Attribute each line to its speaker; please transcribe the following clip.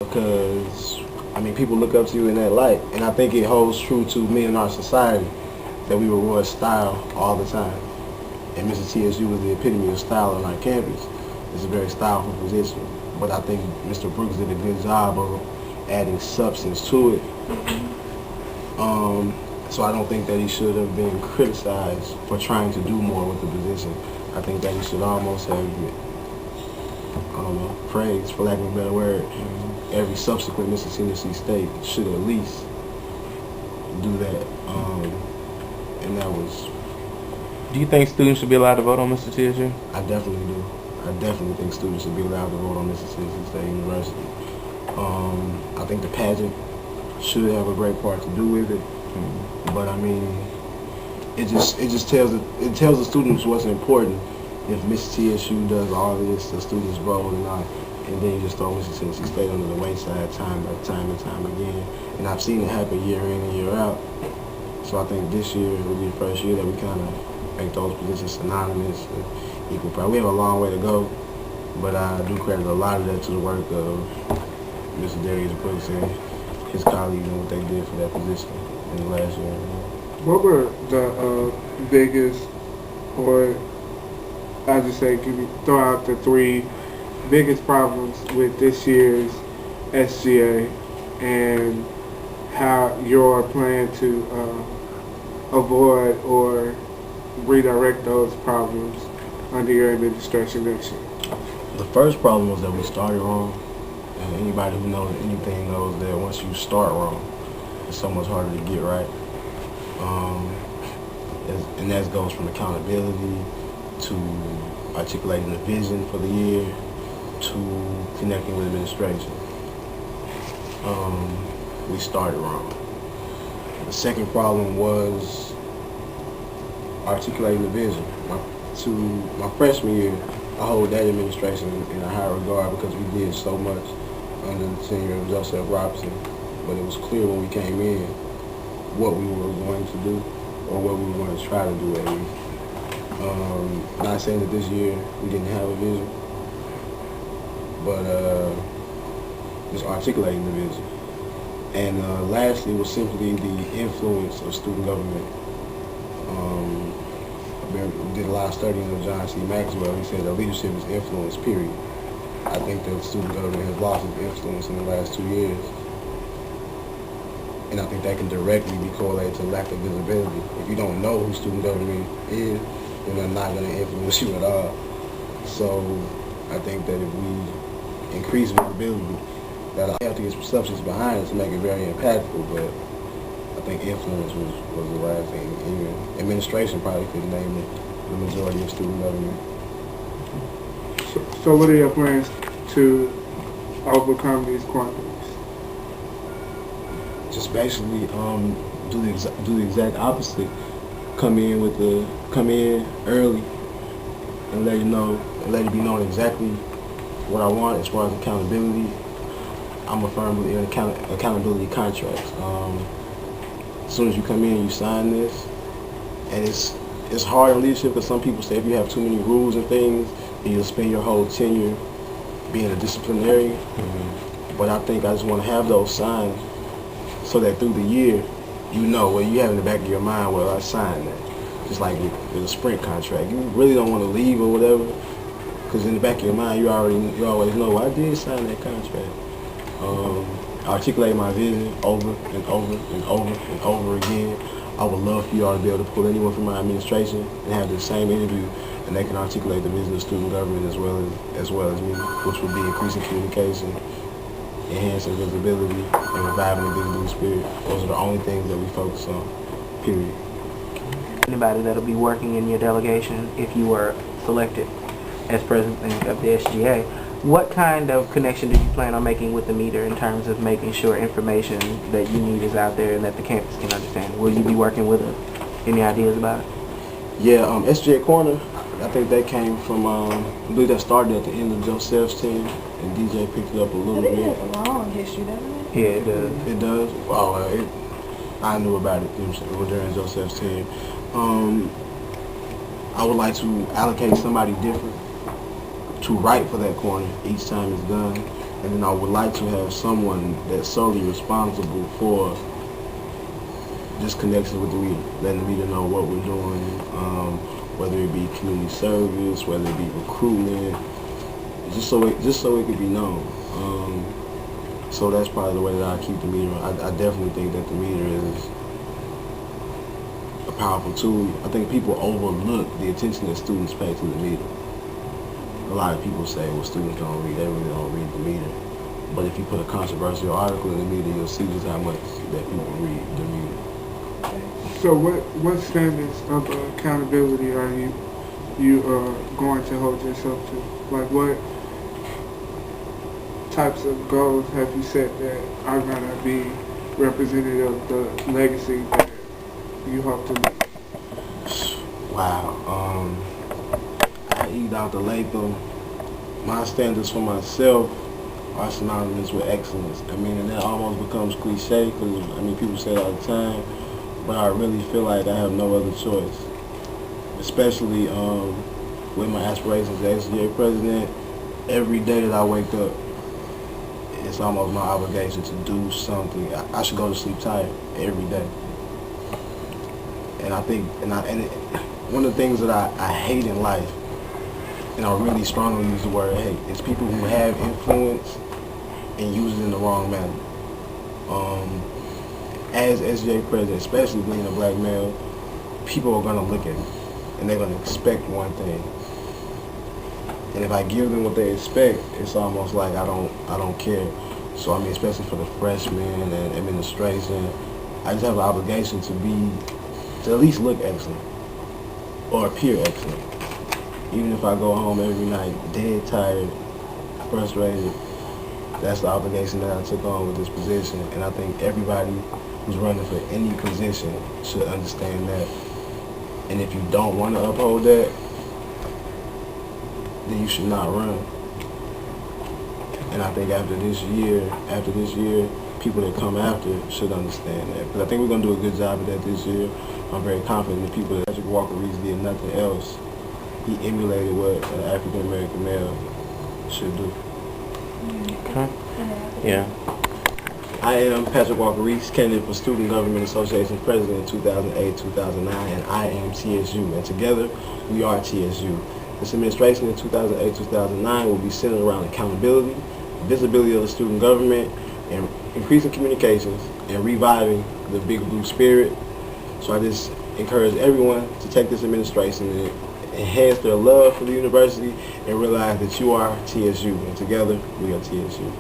Speaker 1: because, I mean, people look up to you in that light. And I think it holds true to me in our society that we reward style all the time. And Mr. TSU was the epitome of style on our campus. It's a very styleful position. But I think Mr. Brooks did a good job of adding substance to it. So I don't think that he should have been criticized for trying to do more with the position. I think that he should almost have, I don't know, praised, for lack of a better word. Every subsequent Mr. Tennessee State should at least do that. And that was...
Speaker 2: Do you think students should be allowed to vote on Mr. TSU?
Speaker 1: I definitely do. I definitely think students should be allowed to vote on Mr. Tennessee State University. I think the pageant should have a great part to do with it. But I mean, it just tells the students what's important. If Mr. TSU does all this, the students vote and then you just throw Mr. Tennessee State under the wayside time and time again. And I've seen it happen year in and year out. So I think this year will be the first year that we kind of make those positions synonymous with equal power. We have a long way to go, but I do credit a lot of that to the work of Mr. Darius Brooks and his colleagues and what they did for that position in the last year.
Speaker 3: What were the biggest, or I just say, can you throw out the 3 biggest problems with this year's SGA and how you're planning to avoid or redirect those problems under your administration next year?
Speaker 1: The first problem was that we started wrong, and anybody who knows anything knows that once you start wrong, it's so much harder to get right. And that goes from accountability to articulating the vision for the year to connecting with administration. We started wrong. The second problem was articulating the vision. My freshman year, I hold that administration in a high regard because we did so much under the tenure of Joseph Robinson. But it was clear when we came in what we were going to do or what we were going to try to do at least. Not saying that this year we didn't have a vision, but just articulating the vision. And lastly was simply the influence of student government. We did a lot of studying of John C. Maxwell. He said that leadership is influence, period. I think that student government has lost its influence in the last 2 years. And I think that can directly be correlated to lack of visibility. If you don't know who student government is, then they're not going to influence you at all. So I think that if we increase visibility, that I have to get some substance behind it to make it very impactful, but I think influence was the last thing. Even administration probably could name it, the majority of student government.
Speaker 3: So what are your plans to overcome these quandaries?
Speaker 1: Just basically do the exact opposite. Come in early and let it be known exactly what I want as far as accountability. I'm a firm believer in accountability contracts. As soon as you come in, you sign this, and it's hard in leadership because some people say if you have too many rules and things, then you'll spend your whole tenure being a disciplinarian. But I think I just want to have those signed so that through the year, you know, well, you have in the back of your mind, well, I signed that. Just like with a sprint contract, you really don't want to leave or whatever, because in the back of your mind, you always know, well, I did sign that contract. Articulate my vision over and over and over and over again. I would love for you all to be able to pull anyone from my administration and have the same interview, and they can articulate the vision of student government as well as me, which would be increasing communication, enhancing visibility, and reviving the visibility spirit. Those are the only things that we focus on, period.
Speaker 4: Anybody that'll be working in your delegation if you were selected as president of the SGA, what kind of connection do you plan on making with the meter in terms of making sure information that you need is out there and that the campus can understand? Will you be working with it? Any ideas about it?
Speaker 1: Yeah, SGA Corner, I think that came from, I believe that started at the end of Joseph's team, and DJ picked it up a little bit.
Speaker 5: It has a long history, doesn't it?
Speaker 4: Yeah, it does.
Speaker 1: It does? Oh, I knew about it during Joseph's team. I would like to allocate somebody different to write for that corner each time it's done, And then I would like to have someone that's solely responsible for just connection with the media, letting the media know what we're doing, whether it be community service, whether it be recruitment, just so it could be known. So that's probably the way that I keep the meter. I definitely think that the meter is a powerful tool. I think people overlook the attention that students pay to the meter. A lot of people say, well, students don't read, they really don't read the meter. But if you put a controversial article in the media, you'll see just how much that people read the meter.
Speaker 3: So what standards of accountability are you going to hold yourself to? Like what types of goals have you set that are going to be representative of the legacy that you hope to make?
Speaker 1: Wow. I eat out the Latham. My standards for myself are synonymous with excellence. I mean, and that almost becomes cliche because, I mean, people say it all the time, but I really feel like I have no other choice. Especially with my aspirations as SGA President, every day that I wake up, it's almost my obligation to do something. I should go to sleep tired every day. And I think, one of the things that I hate in life, and I really strongly use the word hate, is people who have influence and use it in the wrong manner. As SGA President, especially being a black male, people are gonna look at me and they're gonna expect one thing. And if I give them what they expect, it's almost like I don't care. So I mean, especially for the freshmen and administration, I just have an obligation to at least look excellent or appear excellent. Even if I go home every night dead tired, frustrated, that's the obligation that I took on with this position. And I think everybody who's running for any position should understand that. And if you don't want to uphold that, then you should not run. And I think after this year, people that come after should understand that. Because I think we're going to do a good job of that this year. I'm very confident in the people that Patrick Walker-Reese did nothing else. He emulated what an African-American male should do.
Speaker 2: Okay. Yeah.
Speaker 1: I am Patrick Walker-Reese, candidate for Student Government Association President in 2008-2009, and I am TSU. And together, we are TSU. This administration in 2008-2009 will be centered around accountability, visibility of the student government, and increasing communications and reviving the big blue spirit. So I just encourage everyone to take this administration and enhance their love for the university and realize that you are TSU, and together we are TSU.